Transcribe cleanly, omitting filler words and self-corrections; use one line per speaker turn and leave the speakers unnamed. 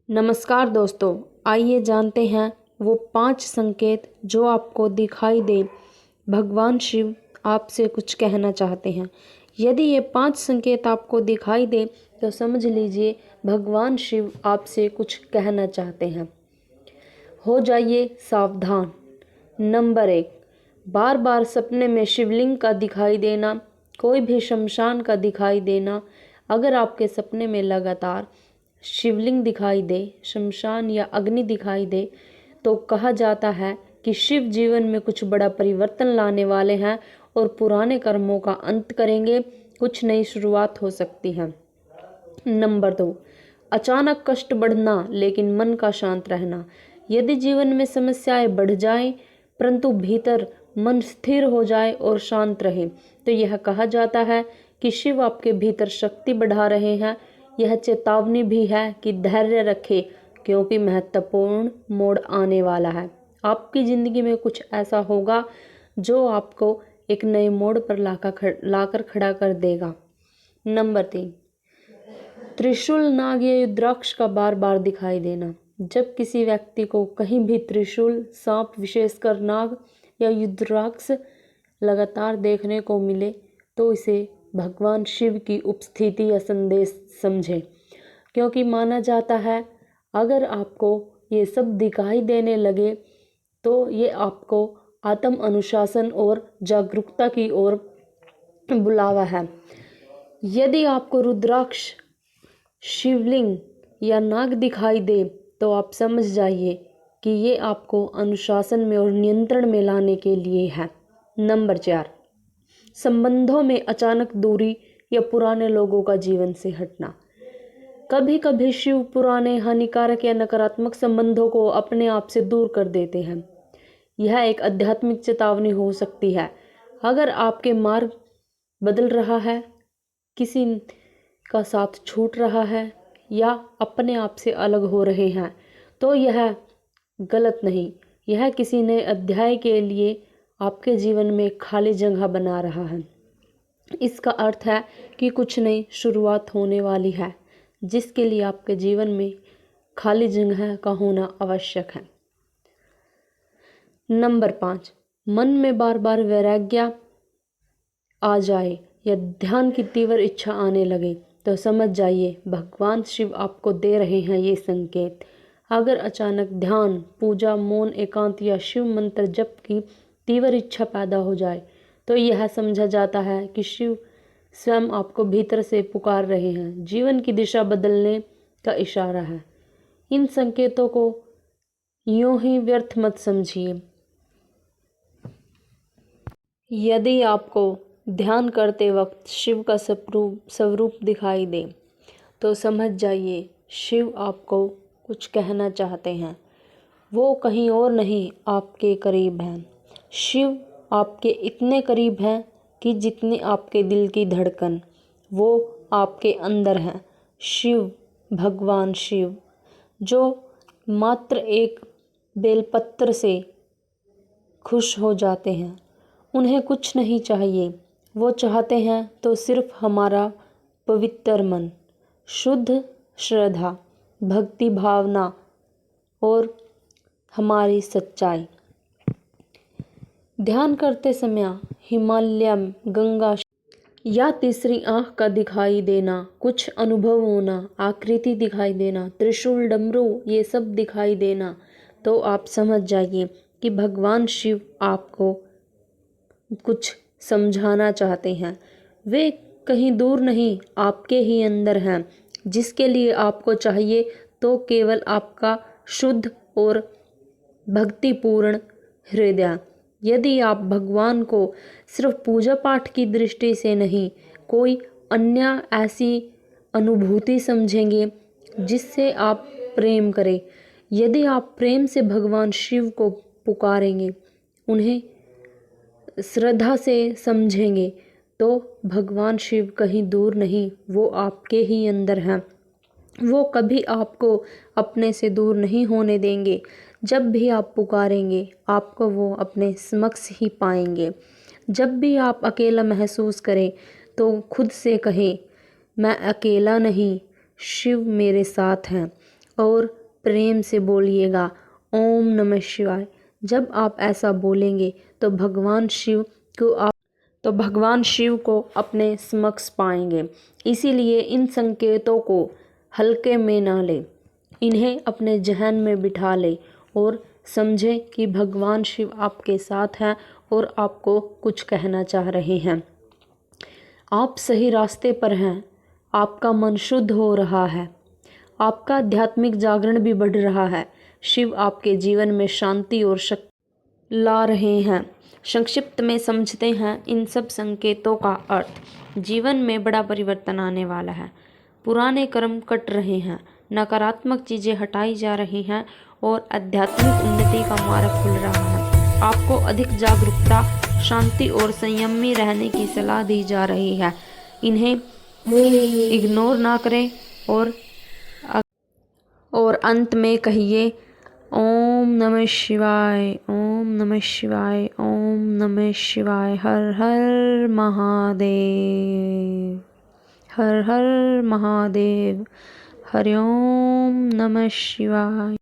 नमस्कार दोस्तों, आइए जानते हैं वो 5 संकेत जो आपको दिखाई दे भगवान शिव आपसे कुछ कहना चाहते हैं। यदि ये 5 संकेत आपको दिखाई दे तो समझ लीजिए भगवान शिव आपसे कुछ कहना चाहते हैं। हो जाइए सावधान। नंबर 1, बार बार सपने में शिवलिंग का दिखाई देना, कोई भी शमशान का दिखाई देना। अगर आपके सपने में लगातार शिवलिंग दिखाई दे, शमशान या अग्नि दिखाई दे, तो कहा जाता है कि शिव जीवन में कुछ बड़ा परिवर्तन लाने वाले हैं और पुराने कर्मों का अंत करेंगे, कुछ नई शुरुआत हो सकती है। नंबर 2, अचानक कष्ट बढ़ना लेकिन मन का शांत रहना। यदि जीवन में समस्याएं बढ़ जाएं परंतु भीतर मन स्थिर हो जाए और शांत रहे, तो यह कहा जाता है कि शिव आपके भीतर शक्ति बढ़ा रहे हैं। यह चेतावनी भी है कि धैर्य रखें, क्योंकि महत्वपूर्ण मोड़ आने वाला है। आपकी ज़िंदगी में कुछ ऐसा होगा जो आपको एक नए मोड़ पर लाकर खड़ा कर देगा। नंबर 3, त्रिशूल, नाग या रुद्राक्ष का बार बार दिखाई देना। जब किसी व्यक्ति को कहीं भी त्रिशूल, सांप, विशेषकर नाग या रुद्राक्ष लगातार देखने को मिले तो इसे भगवान शिव की उपस्थिति या संदेश समझें, क्योंकि माना जाता है अगर आपको ये सब दिखाई देने लगे तो ये आपको आत्म अनुशासन और जागरूकता की ओर बुलावा है। यदि आपको रुद्राक्ष, शिवलिंग या नाग दिखाई दे तो आप समझ जाइए कि ये आपको अनुशासन में और नियंत्रण में लाने के लिए है। नंबर 4, संबंधों में अचानक दूरी या पुराने लोगों का जीवन से हटना। कभी कभी शिव पुराने हानिकारक या नकारात्मक संबंधों को अपने आप से दूर कर देते हैं। यह एक आध्यात्मिक चेतावनी हो सकती है। अगर आपके मार्ग बदल रहा है, किसी का साथ छूट रहा है या अपने आप से अलग हो रहे हैं, तो यह गलत नहीं, यह किसी नए अध्याय के लिए आपके जीवन में खाली जगह बना रहा है। इसका अर्थ है कि कुछ नई शुरुआत होने वाली है, जिसके लिए आपके जीवन में खाली जगह का होना आवश्यक है। नंबर 5, मन में बार बार वैराग्य आ जाए या ध्यान की तीव्र इच्छा आने लगे तो समझ जाइए भगवान शिव आपको दे रहे हैं ये संकेत। अगर अचानक ध्यान, पूजा, मौन, एकांत या शिव मंत्र जप की तीव्र इच्छा पैदा हो जाए तो यह समझा जाता है कि शिव स्वयं आपको भीतर से पुकार रहे हैं। जीवन की दिशा बदलने का इशारा है। इन संकेतों को यूं ही व्यर्थ मत समझिए। यदि आपको ध्यान करते वक्त शिव का स्वरूप दिखाई दे तो समझ जाइए शिव आपको कुछ कहना चाहते हैं। वो कहीं और नहीं, आपके करीब हैं। शिव आपके इतने करीब हैं कि जितनी आपके दिल की धड़कन, वो आपके अंदर हैं। शिव, भगवान शिव, जो मात्र एक बेलपत्र से खुश हो जाते हैं, उन्हें कुछ नहीं चाहिए। वो चाहते हैं तो सिर्फ हमारा पवित्र मन, शुद्ध श्रद्धा, भक्ति भावना और हमारी सच्चाई। ध्यान करते समय हिमालय, गंगा या तीसरी आंख का दिखाई देना, कुछ अनुभव होना, आकृति दिखाई देना, त्रिशूल, डमरू, ये सब दिखाई देना, तो आप समझ जाइए कि भगवान शिव आपको कुछ समझाना चाहते हैं। वे कहीं दूर नहीं, आपके ही अंदर हैं, जिसके लिए आपको चाहिए तो केवल आपका शुद्ध और भक्तिपूर्ण हृदय। यदि आप भगवान को सिर्फ पूजा पाठ की दृष्टि से नहीं, कोई अन्य ऐसी अनुभूति समझेंगे जिससे आप प्रेम करें, यदि आप प्रेम से भगवान शिव को पुकारेंगे, उन्हें श्रद्धा से समझेंगे, तो भगवान शिव कहीं दूर नहीं, वो आपके ही अंदर हैं। वो कभी आपको अपने से दूर नहीं होने देंगे। जब भी आप पुकारेंगे, आपको वो अपने समक्ष ही पाएंगे। जब भी आप अकेला महसूस करें तो खुद से कहें, मैं अकेला नहीं, शिव मेरे साथ हैं। और प्रेम से बोलिएगा ओम नमः शिवाय। जब आप ऐसा बोलेंगे तो भगवान शिव को अपने समक्ष पाएंगे। इसीलिए इन संकेतों को हल्के में ना लें, इन्हें अपने जहन में बिठा लें और समझें कि भगवान शिव आपके साथ हैं और आपको कुछ कहना चाह रहे हैं। आप सही रास्ते पर हैं, आपका मन शुद्ध हो रहा है, आपका आध्यात्मिक जागरण भी बढ़ रहा है। शिव आपके जीवन में शांति और शक्ति ला रहे हैं। संक्षिप्त में समझते हैं इन सब संकेतों का अर्थ। जीवन में बड़ा परिवर्तन आने वाला है, पुराने कर्म कट रहे हैं, नकारात्मक चीज़ें हटाई जा रही हैं और आध्यात्मिक उन्नति का मार्ग खुल रहा है। आपको अधिक जागरूकता, शांति और संयमी रहने की सलाह दी जा रही है। इन्हें इग्नोर ना करें और अंत में कहिए ओम नमः शिवाय, ओम नमः शिवाय, ओम नमः शिवाय। हर हर महादेव, हर हर महादेव। हरि ओम नमः शिवाय।